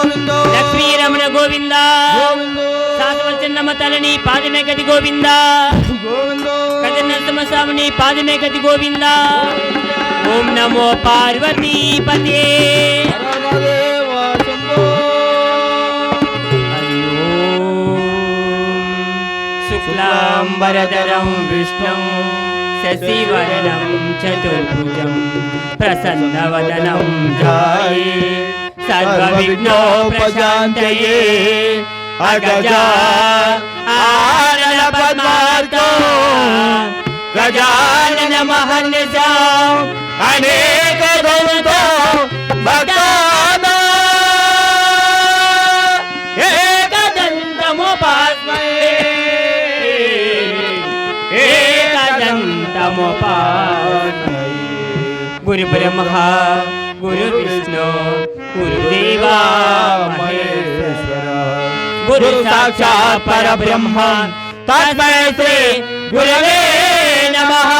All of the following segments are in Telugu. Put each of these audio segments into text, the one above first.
లక్ష్మీ రమణ గోవింద శాశ్వత చిన్నమ్మ తలని పాదమే గతి గోవింద కథ నరసింహ స్వామిని పాదమే గతి గోవింద ఓం నమో పార్వతీపతే శుక్లాంబరధరం విష్ణుం శశివర్ణం చతుర్భుజం ప్రసన్నవదనం ధ్యాయే సర్వవిఘ్నో ప్రశాంతయే అగజా ఆనన పద్మార్కో గజానన మహర్నిశా అనేక దంతో భక్తానా ఏకదంతముపాస్మహే ఏకదంతముపాస్మహే గురు బ్రహ్మ గురు విష్ణు గురుదేవా మహేశ్వర గురు సాక్షాత్ పరబ్రహ్మ తస్మై శ్రీ గురవే నమః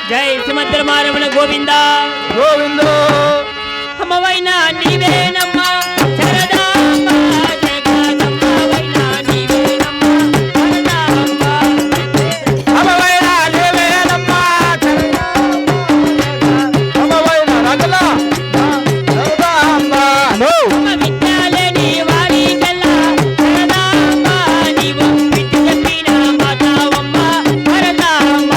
జై సుమద్రమారమణ గోవింద గోవింద అమ్మవైనా నీవేనమ్మ శరదాంబ జగదంబ వైనా నీవేనమ్మ శరదాంబ అమ్మవైనా నీవేనమ్మ శరదాంబ అమ్మవైనా రగల శరదాంబ నో అమ్మ విద్యాలేని వారికల్లా శరదాంబ నీవు విద్య చెప్పిన మాతావమ్మ శరదాంబ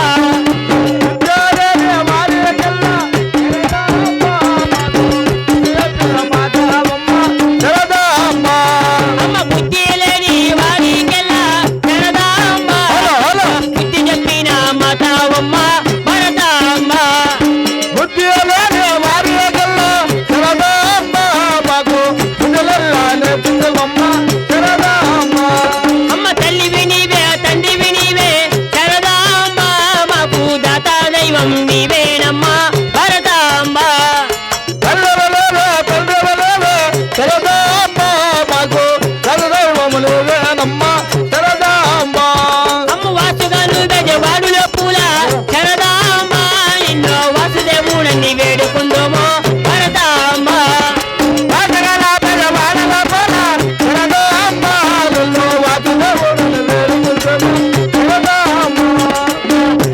వేడుకుందోమో భరతాంబ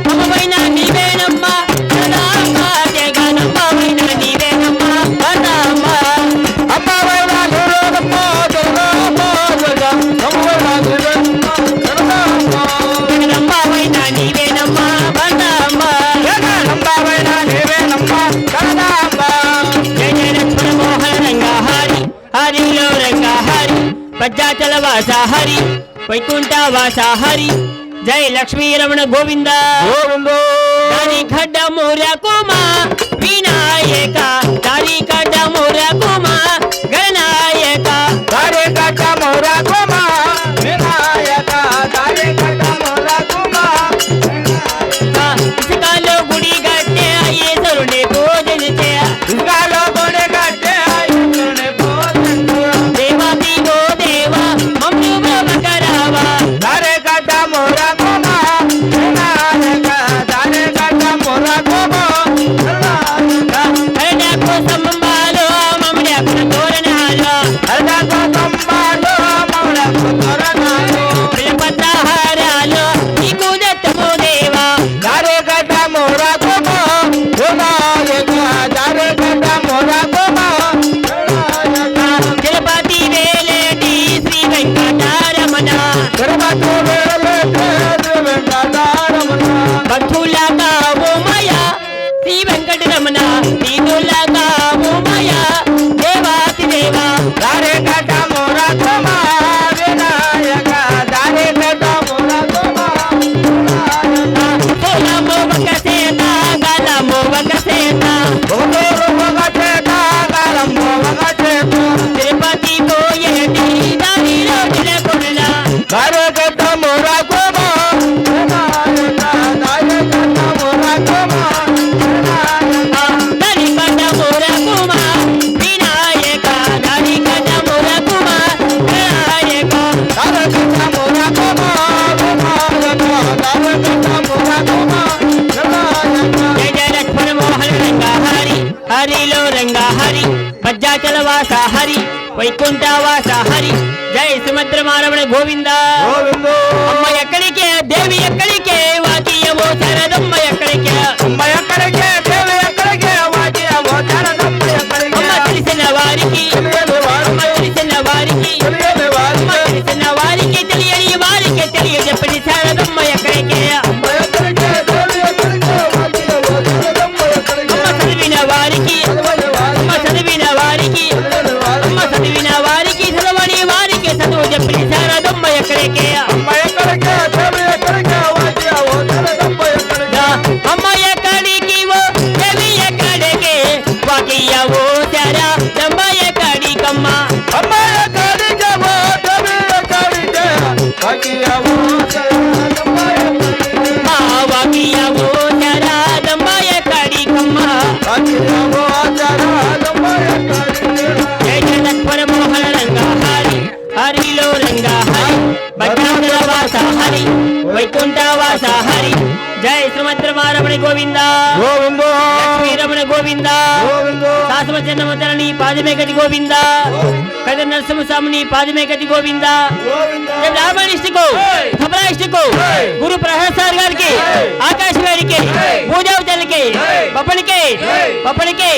అమ్మవైనా నీవేనమ్మ భరతాంబ జగనమ్మ వైనా నీవేనమ్మ భరతాంబ అమ్మవైనా నీవేనమ్మ జగనమ్మ జగనమ్మ వైనా నీవేనమ్మ భరతాంబ జగనమ్మ వైనా నీవేనమ్మ భరతాంబ జయ జయ లక్ష్మణ మోహన రంగా హరి హరిలో రంగా హరి పద్యాచల వాస హరి వైకుంఠ వాస హరి జై లక్ష్మీ రమణ గోవింద గోవింద దారి ఖడ్డ మూర కుమా వినాయక దారి ఖడ్డ మూర కుమా గణనాయక దారి ఖడ్డ మూర కుమా వినాయక దారి ఖడ్డ మూర కుమా ఇసుకలో గుడి కట్టే ఈశ్వరుని పూజించే ఇసుకలో గుడి కట్టే ఈశ్వరుని పూజించే దేవాది గో దేవా మమ్ము బ్రహ్మకరావా దారి ఖడ్డ మూర కుమా వినాయక దారి ఖడ్డ మూర కుమా వినాయక హరిడకు సంబాలో మమ్మడి అక్కడతో వైకుంఠవాస హరి జై సుమద్ర మారవణ గోవింద అమ్మ ఎక్కడికే దేవి ఎక్కడికే వాకియవో శరదమ్మ ఎక్కడికే అమ్మ ఎక్కడికే దేవి ఎక్కడికే వాకియవో శరదమ్మ ఎక్కడికే అమ్మ తెలిసిన వారికి అమ్మ తెలిసిన వారికి అమ్మ తెలిసిన వారికి తెలియని వారికి తెలియజెప్పని శరదమ్మ ఎక్కడికే అమ్మ ఎక్కడికే దేవి ఎక్కడికే వాకియవో శరదమ్మ ఎక్కడికే అమ్మ చదివిన వారికి అమ్మ చదివిన వారికి అమ్మ చదివిన వారికి చదవని వారికి చదువు చెప్పిన శారదమ్మ ఎక్కడికే అమ్మ ఎక్కడికే దేవి ఎక్కడికే వాకియవో శరదమ్మ ఎక్కడికే అమ్మ ఎక్కడికి ఓ దేవి ఎక్కడికే వాకియవో శరదమ్మ ఎక్కడికమ్మ అమ్మ ఎక్కడికే ఓ దేవి ఎక్కడికే వాకియవో శరదమ్మ ఎక్కడికే మా వాకియవో శరదమ్మ ఎక్కడికమ్మ వాకియవో శరదమ్మ ఎక్కడికే జయ జగత్వర మోహన రంగ హరి హరిలో రంగ హరి భద్రాచల వాస హరి వైకుంఠవాస హరి జై శ్రీమద్ర మారమణ గోవింద గోవిందో లక్ష్మీరమణ గోవింద గోవిందో శాశ్వత జన్మతరణి పాదమే గతి గోవింద కద నరసింహ స్వామిని పాదమే గతి గోవింద బ్రాహ్మణిష్టికు సభరాయిష్టికు గురు ప్రసాద్ గారికి ఆకాశ్ గారికి పూజావతలకి పప్పనికి పప్పనికి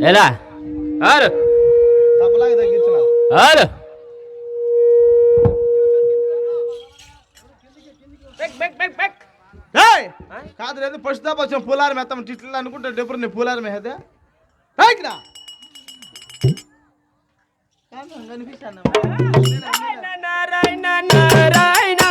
ఎలా ఆరు తప్పలాగా తగ్గించిన ఆరు కాదు లేదు పశుదా పశు పూలారు మెత్తం టిట్లు అనుకుంటే డిఫరెంట్ నీ పూలారు మేదే ఇక్కడ కనిపిస్తాను నారాయణ నారాయణ నారాయణ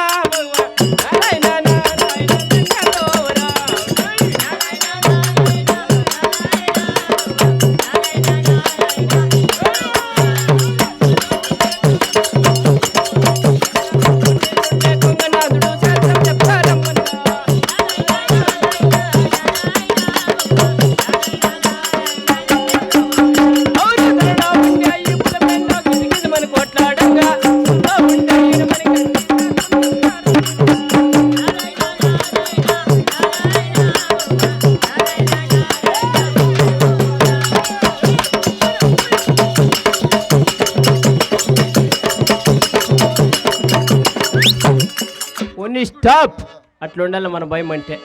కొన్ని స్టాప్ అట్లా ఉండాలి మన భయం అంటే.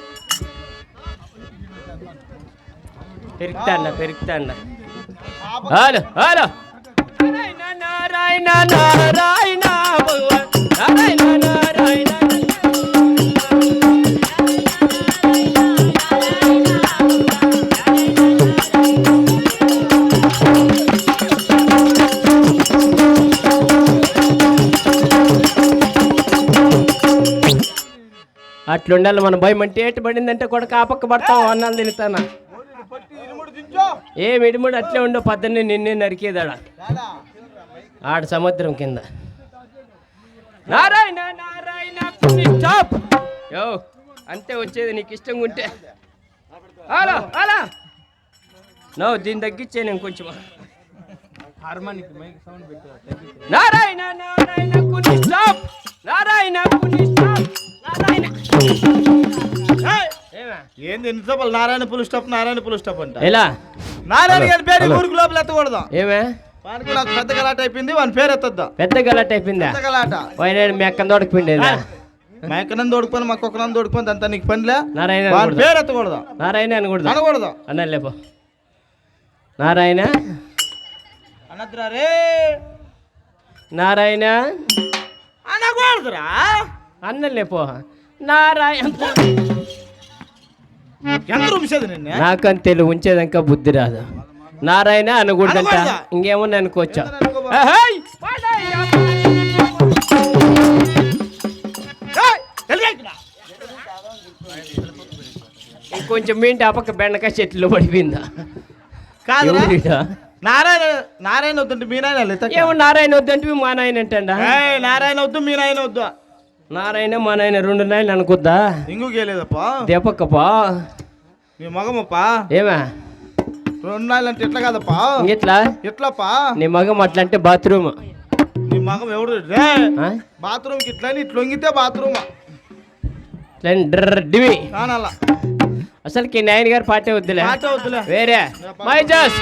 పెరుగుతాండ హలో హలో నారాయణ నారాయణ నారాయణ నారాయణ అట్లుండాలి మన భయం అంటే. ఎటు పడిందంటే కొడుకు ఆ పక్క పడతావు అన్నాను తిరుగుతానా. ఏం ఇడిముడు అట్లే ఉండవు, పద్దెని నిన్నే నరికేదాడ ఆడ సముద్రం కింద. నారాయణ నారాయణ స్టాప్ యో అంతే వచ్చేది నీకు ఇష్టంగా ఉంటే. అలా అలా నో దీన్ని తగ్గించే నేను కొంచెం. నారాయణ నారాయణ కొన్ని స్టాప్ నారాయణ కొన్ని స్టాప్ నారాయణ. ఏంది ఎన్ని స్టాప్? నారాయణ పులు స్టాప్ నారాయణ పులు స్టాప్ అంట. ఎలా నారాయణ గారి పేరు ఊరికి లోపల ఎత్తకూడదు. ఏమే వానికి నాకు పెద్ద గలాట అయిపోయింది, వాని పేరు ఎత్తద్దు. పెద్ద గలాట అయిపోయిందా? పెద్ద గలాట వైనాడు మెక్కన తోడకపోయిండేదా? మేకనంద తోడుకొని మాకు ఒక్కనంద తోడుకొని అంతా నీకు పనిలే. నారాయణ వాని పేరు ఎత్తకూడదు. నారాయణ అనకూడదు. అనకూడదు అన్నలేపో నారాయణ అనద్రా రే. నారాయణ అనకూడదురా అన్నలేపో నారాయణ. ఎంత రూపేది నిన్నే? నాకంత తెలుగు ఉంచేదాకా బుద్ధి రాదు. నారాయణ అనకూడదంట, ఇంకేమన్నా అనుకోవచ్చా? ఇంకొంచెం మీంటి ఆ పక్క బెండకాయ చెట్లు పడిపోయిందా? కాదు నారాయణ. నారాయణ వద్దంటే మీ నాయన. ఏమో నారాయణ వద్దంటే మా నాయన అంటండా. నారాయణ వద్దు మీ నాయన వద్దు. నారాయణ మా నాయన రెండు నాయన అనుకోద్దా? ఇంగుకేలేదప్పా దీపక్కపా నీ మగమప్పా. ఏమా రెండు నాయలు అంటే ఎట్లా కాదప్పా? ఎట్లా ఎట్లాపా? నీ మగం అట్లా అంటే బాత్రూమ్. నీ మగం ఎవడు బాత్రూమ్ కి ఇట్లా ఇట్లా వంగితే బాత్రూమ్ డివి. కానలా అసలుకి నాయన గారు పాటే వద్దులే, పాట వద్దులే. వేరే మై జస్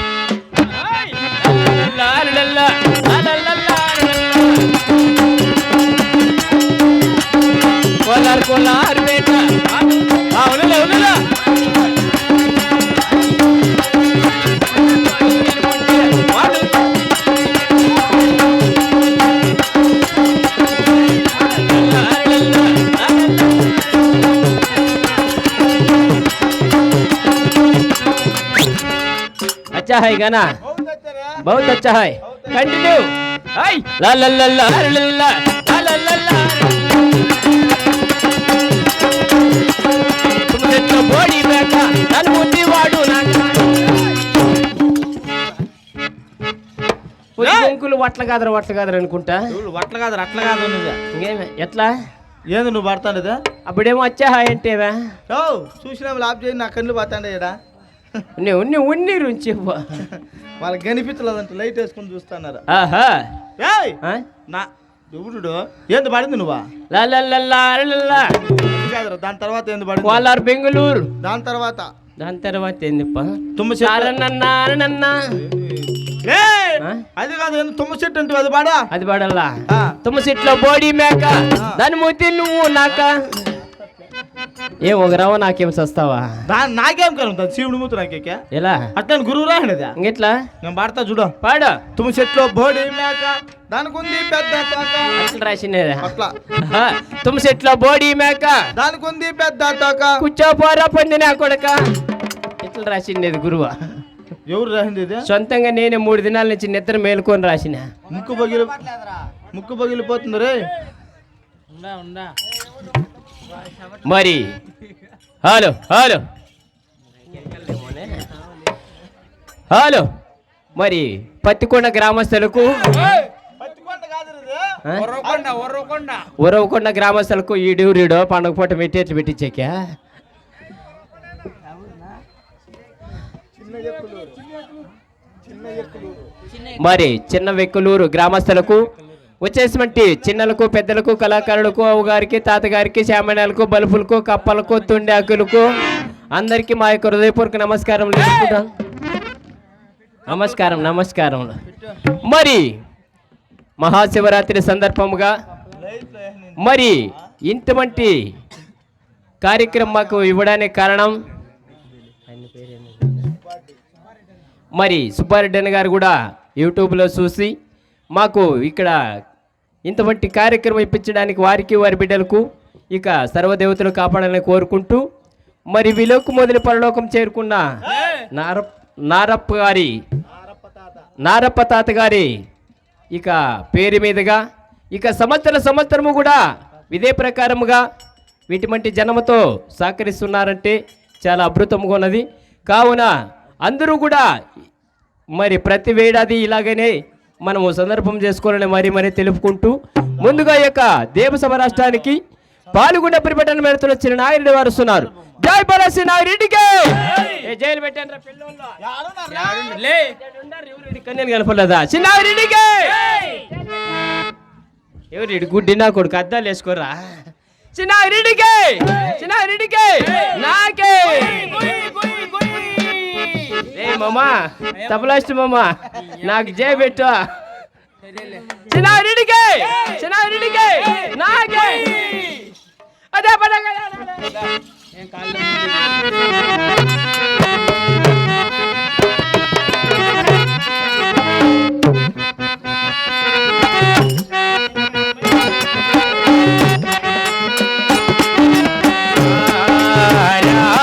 కోలార్ కోలార్ బేట అవునులే. अच्छा है गाना, बहुत अच्छा है, कंटिन्यू. हाय ला ला ला ला ला ला ला ला ला. तुमसे तो बड़ी बेटा नलमुद्दी वाडू नाका. కొంకులు వట్ల కాదరు అనుకుంటా. వట్ల కాదు అట్లా కాదు. ఇంకేమే ఎట్లా ఏంది నువ్వు పడతాండేదా? అప్పుడేమో వచ్చా అంటేవా? చూసినా లాభ చేయి, నా కళ్ళు పడతాండే ఈడ. ఉన్ని రుచి వాళ్ళకి కనిపించలేదంట, లైట్ వేసుకుని చూస్తున్నారు. నా ఎవడు ఏంది పడింది నువ్వా? దాని తర్వాత ఏంది పడింది? కోలార్ బెంగళూరు. దాని తర్వాత ఏందిప్ప? అది కాదు, తుమ్మ చెట్టు అంటే అది పాడా. అది పాడల్లా. తుమ్మ చెట్లో బోడీ మేక దాని ముద్ది నువ్వు నాక. ఏం ఒకరావో నాకేం సస్తావా? నాకేం కలుగుతా శివుడు మూతు నాకే. ఎలా అట్లా గురువు రాయలేదా? ఇంకెట్లా నేను పాడతా చూడు. పాడు. తుమ్మ చెట్లో బోడీ మేక దానికి ఉంది పెద్ద తోక. అట్లా రాసినదా? అట్లా తుమ్మ చెట్లో బోడీ మేక దానికి ఉంది పెద్ద తోక. కూర్చోపోరా పంది నా కొడక. ఇట్లా రాసిండేది గురువా? ఎవరు రాసింది? సొంతంగా నేనే 3 దినాల నుంచి నిద్ర మేలుకొని రాసిన. ముక్కు పగిలిపోతుంది రే. మరి హలో హలో హలో మరి పత్తికొండ గ్రామస్తులకు, ఉరవకొండ గ్రామస్తులకు ఈడూరిడో పండుగ పూట మెట్టేట్లు పెట్టించాక మరి చిన్న వెక్కులూరు గ్రామస్తులకు వచ్చేసినటువంటి చిన్నలకు పెద్దలకు కళాకారులకు అవ్వగారికి తాతగారికి శామణాలకు బలుపులకు కప్పలకు తుండాకులకు అందరికీ మా యొక్క హృదయపూర్వక నమస్కారం. నమస్కారం. మరి మహాశివరాత్రి సందర్భముగా మరి ఇంతమంటి కార్యక్రమం మాకు ఇవ్వడానికి కారణం మరి సుబ్బారెడ్డి అన్న గారు కూడా యూట్యూబ్లో చూసి మాకు ఇక్కడ ఇంతమంటి కార్యక్రమం ఇప్పించడానికి వారికి వారి బిడ్డలకు ఇక సర్వదేవతలు కాపాడాలని కోరుకుంటూ మరి విలోకు మొదలు పరలోకం చేరుకున్న నారప్ప తాత గారి ఇక పేరు మీదుగా ఇక సంవత్సరము కూడా ఇదే ప్రకారముగా వీటిమంటి జనముతో సహకరిస్తున్నారంటే చాలా అద్భుతంగా ఉన్నది. కావున అందరూ కూడా మరి ప్రతి ఏడాది ఇలాగనే మనము సందర్భం చేసుకోవాలని మరీ తెలుపుకుంటూ ముందుగా ఈ యొక్క దేవసభ రాష్ట్రానికి పాల్గొన్న పరిపటన మేరతో వచ్చిన నాగిరెడ్డి వారు వస్తున్నారు. జై బలసి నాగిరెడ్డికి జైలు పెట్టాను కన్యను కనపడలేదా చిన్నాగిరెడ్డికి ఎవరి గుడ్డి నా కొడుకు అద్దాలు వేసుకోరా చిన్నాగిరెడ్డికి నాకే ఏ మామా తపలాస్ట్ మామా నాకు జై పెట్టు చిన్నాగిరెడ్డికి నాకే అదే పడగా